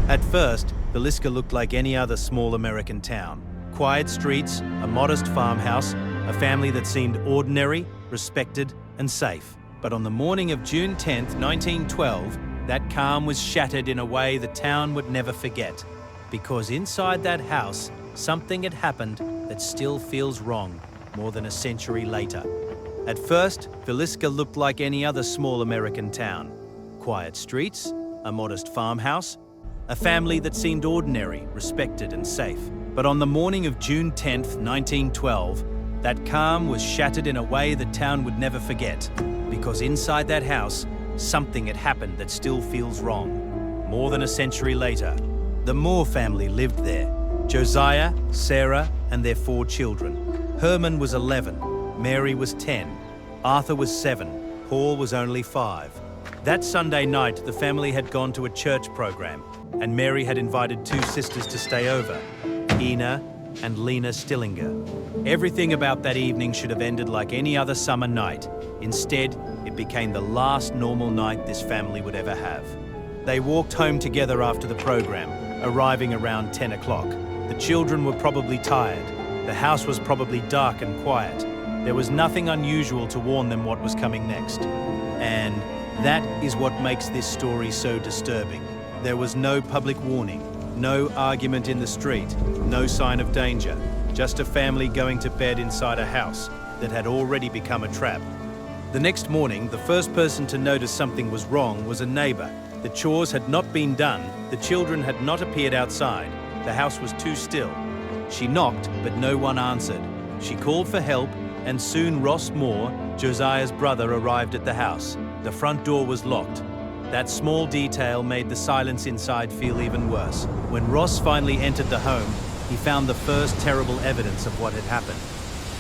At first, Villisca looked like any other small American town. Quiet streets, a modest farmhouse, a family that seemed ordinary, respected, and safe. But on the morning of June 10th, 1912, that calm was shattered in a way the town would never forget. Because inside that house, something had happened that still feels wrong more than a century later. At first, Villisca looked like any other small American town. Quiet streets, a modest farmhouse, a family that seemed ordinary, respected, and safe. But on the morning of June 10th, 1912, that calm was shattered in a way the town would never forget. Because inside that house, something had happened that still feels wrong. More than a century later, the Moore family lived there. Josiah, Sarah, and their 4 children. Herman was 11, Mary was 10, Arthur was 7, Paul was only 5. That Sunday night, the family had gone to a church program, and Mary had invited 2 sisters to stay over, Ina and Lena Stillinger. Everything about that evening should have ended like any other summer night. Instead, it became the last normal night this family would ever have. They walked home together after the program, arriving around 10 o'clock. The children were probably tired. The house was probably dark and quiet. There was nothing unusual to warn them what was coming next. And that is what makes this story so disturbing. There was no public warning, no argument in the street, no sign of danger, just a family going to bed inside a house that had already become a trap. The next morning, the first person to notice something was wrong was a neighbor. The chores had not been done, the children had not appeared outside, the house was too still. She knocked, but no one answered. She called for help, and soon Ross Moore, Josiah's brother, arrived at the house. The front door was locked. That small detail made the silence inside feel even worse. When Ross finally entered the home, he found the first terrible evidence of what had happened.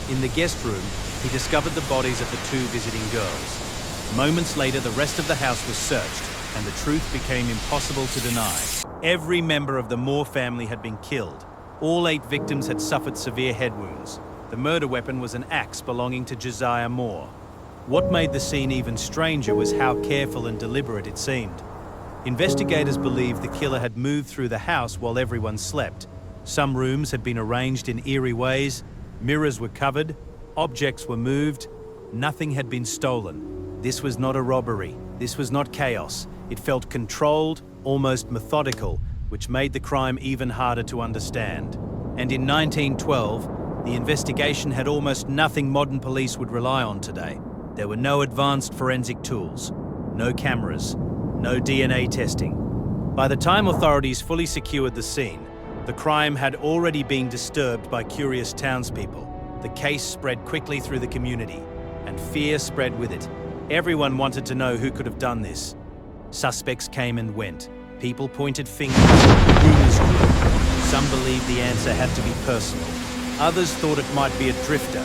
In the guest room, he discovered the bodies of the 2 visiting girls. Moments later, the rest of the house was searched, and the truth became impossible to deny. Every member of the Moore family had been killed. All 8 victims had suffered severe head wounds. The murder weapon was an axe belonging to Josiah Moore. What made the scene even stranger was how careful and deliberate it seemed. Investigators believe the killer had moved through the house while everyone slept. Some rooms had been arranged in eerie ways, mirrors were covered, objects were moved, nothing had been stolen. This was not a robbery, this was not chaos. It felt controlled, almost methodical, which made the crime even harder to understand. And in 1912, the investigation had almost nothing modern police would rely on today. There were no advanced forensic tools, no cameras, no DNA testing. By the time authorities fully secured the scene, the crime had already been disturbed by curious townspeople. The case spread quickly through the community, and fear spread with it. Everyone wanted to know who could have done this. Suspects came and went. People pointed fingers, rumors grew. Some believed the answer had to be personal. Others thought it might be a drifter,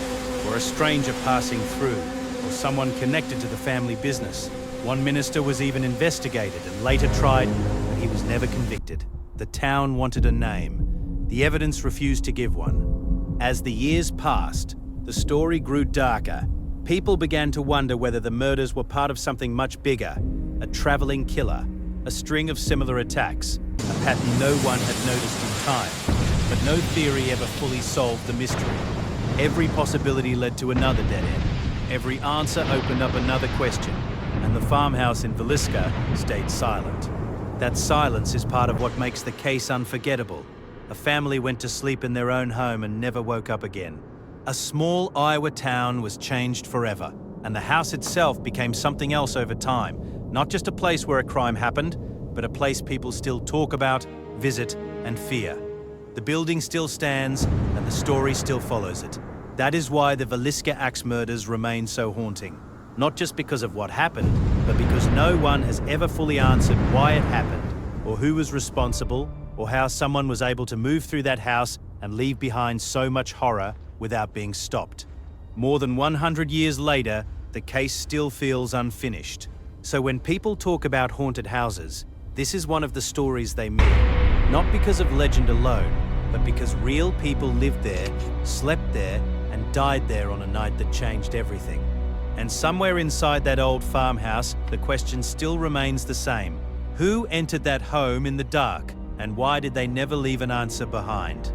or a stranger passing through, or someone connected to the family business. One minister was even investigated and later tried, but he was never convicted. The town wanted a name. The evidence refused to give one. As the years passed, the story grew darker. People began to wonder whether the murders were part of something much bigger, a traveling killer, a string of similar attacks, a pattern no one had noticed in time. But no theory ever fully solved the mystery. Every possibility led to another dead end. Every answer opened up another question, and the farmhouse in Villisca stayed silent. That silence is part of what makes the case unforgettable. A family went to sleep in their own home and never woke up again. A small Iowa town was changed forever, and the house itself became something else over time. Not just a place where a crime happened, but a place people still talk about, visit, and fear. The building still stands, and the story still follows it. That is why the Villisca Axe Murders remain so haunting. Not just because of what happened, but because no one has ever fully answered why it happened, or who was responsible, or how someone was able to move through that house and leave behind so much horror without being stopped. More than 100 years later, the case still feels unfinished. So when people talk about haunted houses, this is one of the stories they mean. Not because of legend alone, but because real people lived there, slept there, and died there on a night that changed everything. And somewhere inside that old farmhouse, the question still remains the same. Who entered that home in the dark? And why did they never leave an answer behind?